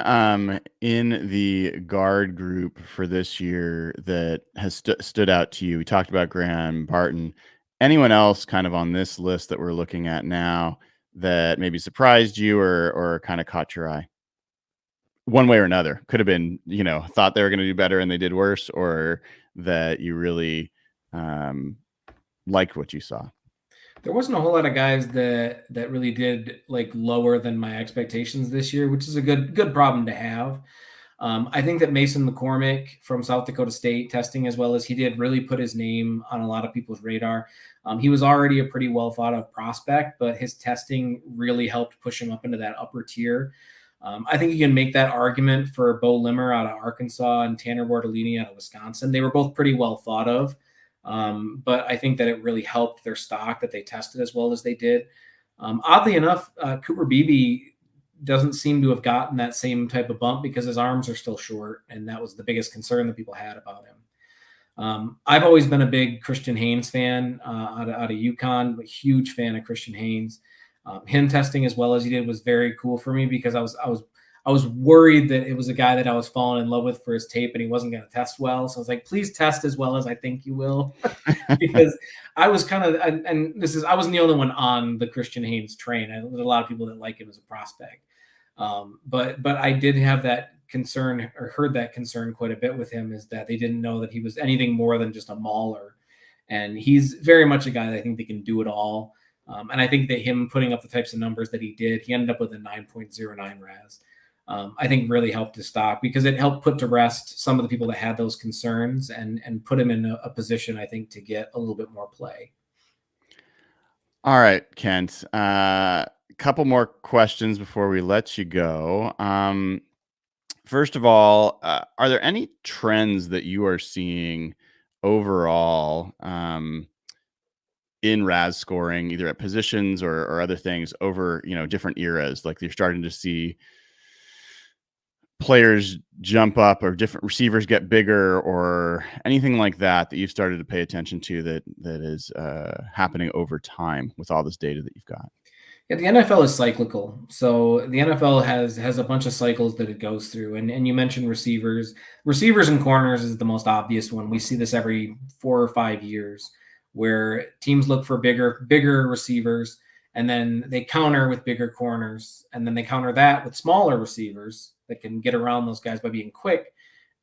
S1: in the guard group for this year that has stood out to you? We talked about Graham Barton. Anyone else kind of on this list that we're looking at now that maybe surprised you or kind of caught your eye? One way or another. Could have been, thought they were going to do better and they did worse, or that you really liked what you saw.
S2: There wasn't a whole lot of guys that really did like lower than my expectations this year, which is a good problem to have. I think that Mason McCormick from South Dakota State, testing as well as he did, really put his name on a lot of people's radar. He was already a pretty well thought of prospect, but his testing really helped push him up into that upper tier. I think you can make that argument for Bo Limmer out of Arkansas and Tanner Bortolini out of Wisconsin. They were both pretty well thought of. But I think that it really helped their stock that they tested as well as they did. Oddly enough, Cooper Beebe doesn't seem to have gotten that same type of bump because his arms are still short, and that was the biggest concern that people had about him. I've always been a big Christian Haynes fan out of UConn, a huge fan of Christian Haynes. Him testing as well as he did was very cool for me because I was worried that it was a guy that I was falling in love with for his tape and he wasn't going to test well. So I was like, please test as well as I think you will, because I was kind of, I wasn't the only one on the Christian Haynes train. There's a lot of people that like him as a prospect. But I did have that concern, or heard that concern quite a bit with him, is that they didn't know that he was anything more than just a mauler. And he's very much a guy that I think they can do it all. And I think that him putting up the types of numbers that he did, he ended up with a 9.09 RAS. I think really helped his stock because it helped put to rest some of the people that had those concerns and put him in a position, I think, to get a little bit more play.
S1: All right, Kent. Couple more questions before we let you go. First of all, are there any trends that you are seeing overall in RAS scoring, either at positions or other things over, different eras? Like you're starting to see players jump up or different receivers get bigger or anything like that you've started to pay attention to that is happening over time with all this data that you've got?
S2: Yeah, the NFL is cyclical. So the NFL has a bunch of cycles that it goes through. And you mentioned receivers. Receivers and corners is the most obvious one. We see this every 4 or 5 years where teams look for bigger receivers, and then they counter with bigger corners, and then they counter that with smaller receivers that can get around those guys by being quick,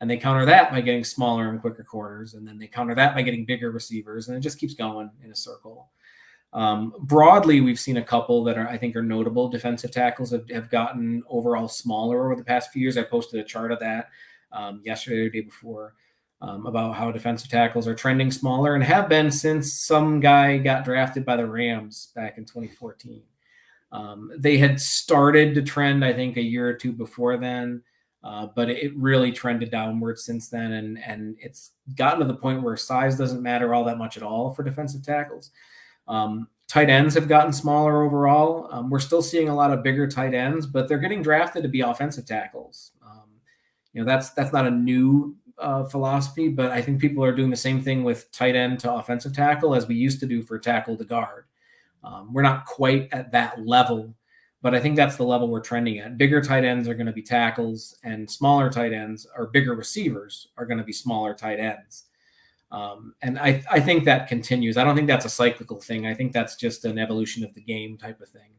S2: and they counter that by getting smaller and quicker corners, and then they counter that by getting bigger receivers, and it just keeps going in a circle. Broadly, we've seen a couple that I think are notable. Defensive tackles have gotten overall smaller over the past few years. I posted a chart of that yesterday or the day before about how defensive tackles are trending smaller and have been since some guy got drafted by the Rams back in 2014. They had started to trend, I think, a year or two before then, but it really trended downward since then. And it's gotten to the point where size doesn't matter all that much at all for defensive tackles. Tight ends have gotten smaller overall. We're still seeing a lot of bigger tight ends, but they're getting drafted to be offensive tackles. That's not a new philosophy, but I think people are doing the same thing with tight end to offensive tackle as we used to do for tackle to guard. We're not quite at that level, but I think that's the level we're trending at. Bigger tight ends are going to be tackles, and smaller tight ends, or bigger receivers, are going to be smaller tight ends. And I think that continues. I don't think that's a cyclical thing. I think that's just an evolution of the game type of thing.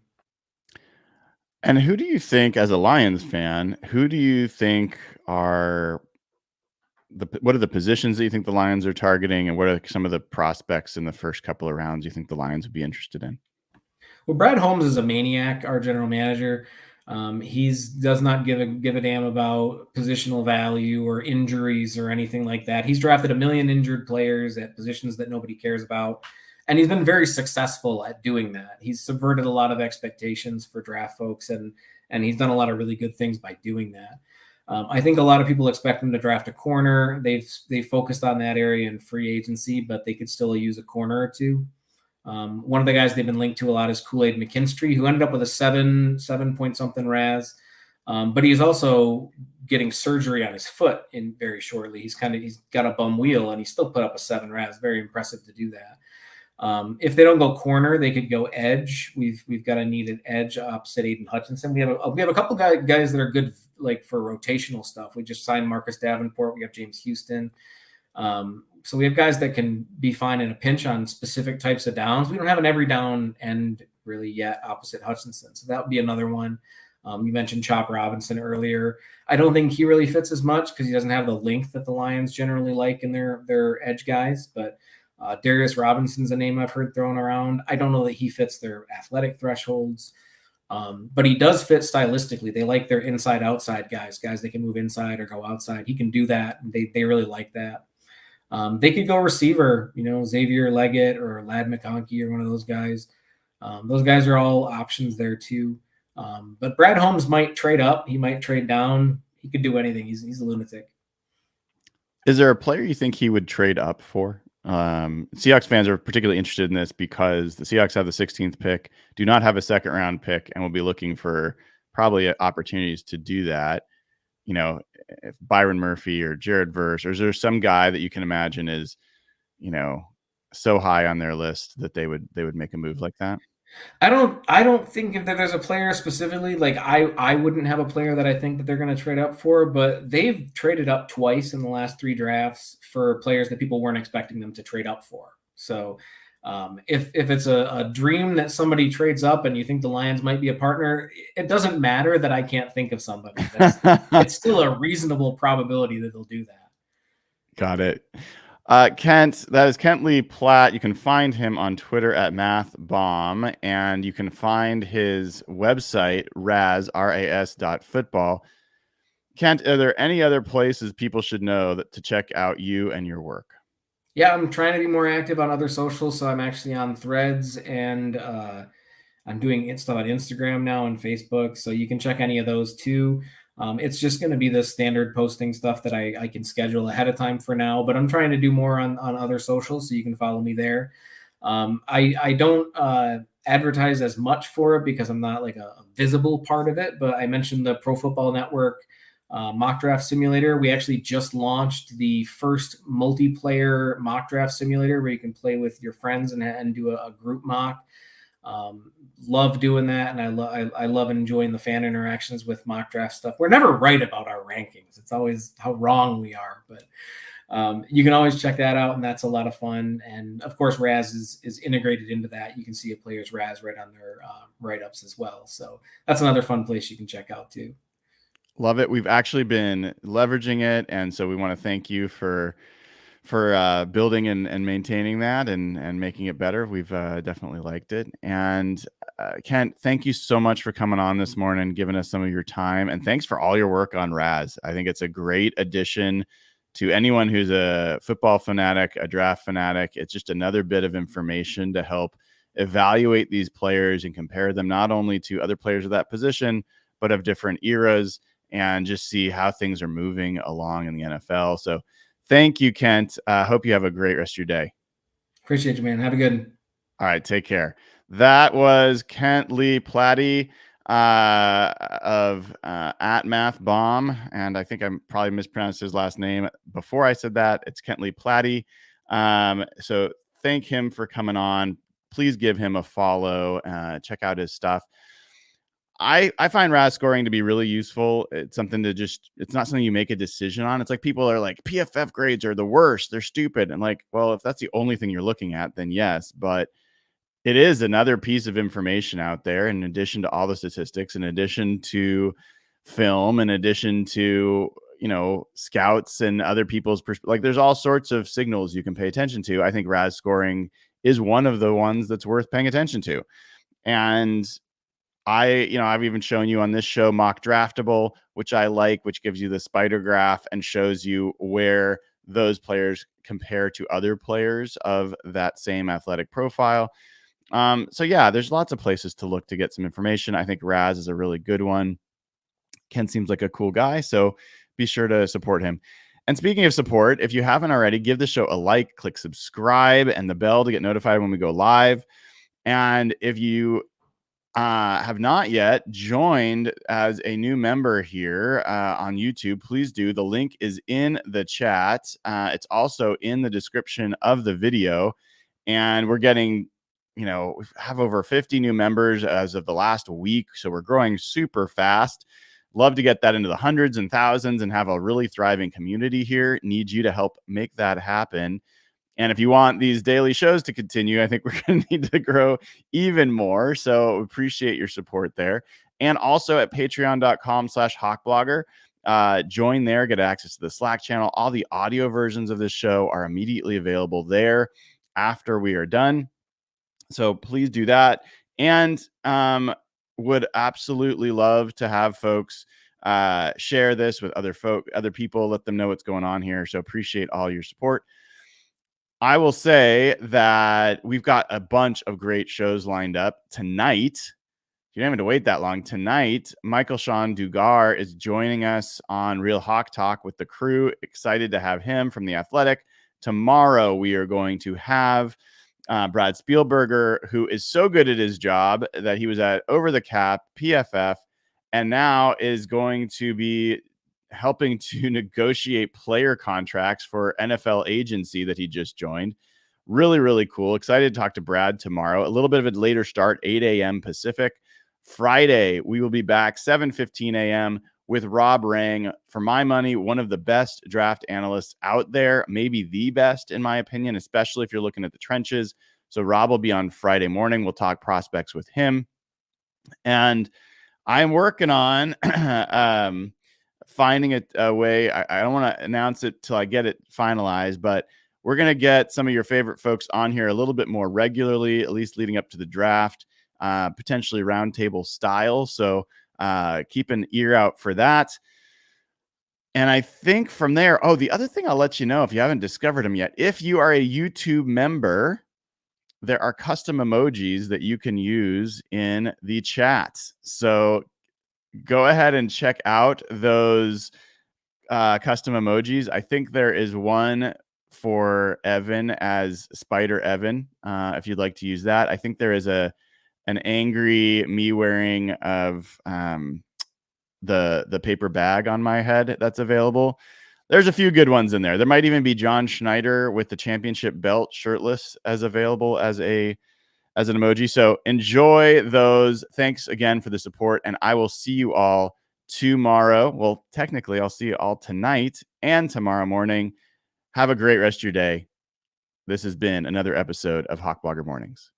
S1: And who do you think, as a Lions fan, what are the positions that you think the Lions are targeting, and what are some of the prospects in the first couple of rounds you think the Lions would be interested in?
S2: Well, Brad Holmes is a maniac, our general manager. He does not give a damn about positional value or injuries or anything like that. He's drafted 1 million injured players at positions that nobody cares about, and he's been very successful at doing that. He's subverted a lot of expectations for draft folks, and he's done a lot of really good things by doing that. I think a lot of people expect him to draft a corner. They've focused on that area in free agency, but they could still use a corner or two. One of the guys they've been linked to a lot is Kool-Aid McKinstry, who ended up with a 7 point something RAS. But he's also getting surgery on his foot in very shortly. He's got a bum wheel, and he still put up a 7 RAS. Very impressive to do that. If they don't go corner, they could go edge. We've got a needed edge opposite Aiden Hutchinson. We have a couple guys that are good like for rotational stuff. We just signed Marcus Davenport. We have James Houston. So we have guys that can be fine in a pinch on specific types of downs. We don't have an every down end really yet opposite Hutchinson. So that would be another one. You mentioned Chop Robinson earlier. I don't think he really fits as much because he doesn't have the length that the Lions generally like in their edge guys. But Darius Robinson's a name I've heard thrown around. I don't know that he fits their athletic thresholds, but he does fit stylistically. They like their inside-outside guys that can move inside or go outside. He can do that. They really like that. They could go receiver, Xavier Leggett or Ladd McConkey or one of those guys. Those guys are all options there too. But Brad Holmes might trade up. He might trade down. He could do anything. He's a lunatic.
S1: Is there a player you think he would trade up for? Seahawks fans are particularly interested in this because the Seahawks have the 16th pick, do not have a second round pick, and will be looking for probably opportunities to do that. If Byron Murphy or Jared Verse, or is there some guy that you can imagine is, so high on their list that they would make a move like that?
S2: I don't think that there's a player specifically. Like I wouldn't have a player that I think that they're going to trade up for, but they've traded up twice in the last 3 drafts for players that people weren't expecting them to trade up for. So if it's a dream that somebody trades up and you think the Lions might be a partner, it doesn't matter that I can't think of somebody. It's still a reasonable probability that they'll do that.
S1: Got it. Kent, that is Kent Lee Platte. You can find him on Twitter at MathBomb, and you can find his website, RAS.football. Kent, are there any other places people should know to check out you and your work?
S2: Yeah, I'm trying to be more active on other socials. So I'm actually on Threads, and I'm doing stuff on Instagram now and Facebook. So you can check any of those too. It's just going to be the standard posting stuff that I can schedule ahead of time for now, but I'm trying to do more on other socials, so you can follow me there. I don't advertise as much for it because I'm not like a visible part of it, but I mentioned the Pro Football Network mock draft simulator. We actually just launched the first multiplayer mock draft simulator where you can play with your friends and do a group mock. Love doing that, and I love enjoying the fan interactions with mock draft stuff. We're never right about our rankings. It's always how wrong we are, but you can always check that out, and that's a lot of fun. And of course, RAS is integrated into that. You can see a player's RAS right on their write-ups as well. So that's another fun place you can check out too.
S1: Love it. We've actually been leveraging it, and so we want to thank you for building and maintaining that and making it better. We've definitely liked it. And Kent, thank you so much for coming on this morning, giving us some of your time, and thanks for all your work on RAS. I think it's a great addition to anyone who's a football fanatic, a draft fanatic. It's just another bit of information to help evaluate these players and compare them not only to other players of that position, but of different eras, and just see how things are moving along in the NFL. So thank you, Kent. Hope you have a great rest of your day.
S2: Appreciate you, man. Have a good one.
S1: All right, take care. That was Kent Lee Platte of at MathBomb, and I think I probably mispronounced his last name before I said that. It's Kent Lee Platte. So thank him for coming on. Please give him a follow. Check out his stuff. I find RAS scoring to be really useful. It's something it's not something you make a decision on. It's like people are like, PFF grades are the worst. They're stupid. And like, well, if that's the only thing you're looking at, then yes. But it is another piece of information out there, in addition to all the statistics, in addition to film, in addition to, scouts and other people's like there's all sorts of signals you can pay attention to. I think RAS scoring is one of the ones that's worth paying attention to. And I've even shown you on this show Mock Draftable, which I like, which gives you the spider graph and shows you where those players compare to other players of that same athletic profile. So yeah, there's lots of places to look to get some information. I think RAS is a really good one. Ken seems like a cool guy, so be sure to support him. And speaking of support, if you haven't already, give the show a like, click subscribe and the bell to get notified when we go live. And if you have not yet joined as a new member here on YouTube, please do. The link is in the chat. It's also in the description of the video. And we're getting, we have over 50 new members as of the last week. So we're growing super fast. Love to get that into the hundreds and thousands and have a really thriving community here. Need you to help make that happen. And if you want these daily shows to continue, I think we're going to need to grow even more. So appreciate your support there. And also at patreon.com/HawkBlogger. Join there, get access to the Slack channel. All the audio versions of this show are immediately available there after we are done. So please do that. And would absolutely love to have folks share this with other people, let them know what's going on here. So appreciate all your support. I will say that we've got a bunch of great shows lined up tonight. You don't have to wait that long. Tonight, Michael Sean Dugar is joining us on Real Hawk Talk with the crew. Excited to have him from The Athletic. Tomorrow, we are going to have Brad Spielberger, who is so good at his job that he was at Over the Cap, PFF, and now is going to be helping to negotiate player contracts for NFL agency that he just joined. Really, really cool. Excited to talk to Brad tomorrow. A little bit of a later start, 8 a.m. Pacific. Friday, we will be back 7:15 a.m. with Rob Rang. For my money, one of the best draft analysts out there, maybe the best in my opinion, especially if you're looking at the trenches. So Rob will be on Friday morning. We'll talk prospects with him. And I'm working on finding a way. I don't want to announce it till I get it finalized, but we're going to get some of your favorite folks on here a little bit more regularly, at least leading up to the draft, potentially roundtable style. So keep an ear out for that. And I think from there, the other thing I'll let you know, if you haven't discovered them yet, if you are a YouTube member, there are custom emojis that you can use in the chat. So go ahead and check out those custom emojis. I think there is one for Evan as Spider Evan, if you'd like to use that. I think there is an angry me wearing of the paper bag on my head that's available. There's a few good ones in there. There might even be John Schneider with the championship belt shirtless as available as an emoji. So enjoy those. Thanks again for the support. And I will see you all tomorrow. Well, technically, I'll see you all tonight and tomorrow morning. Have a great rest of your day. This has been another episode of HawkBlogger Mornings.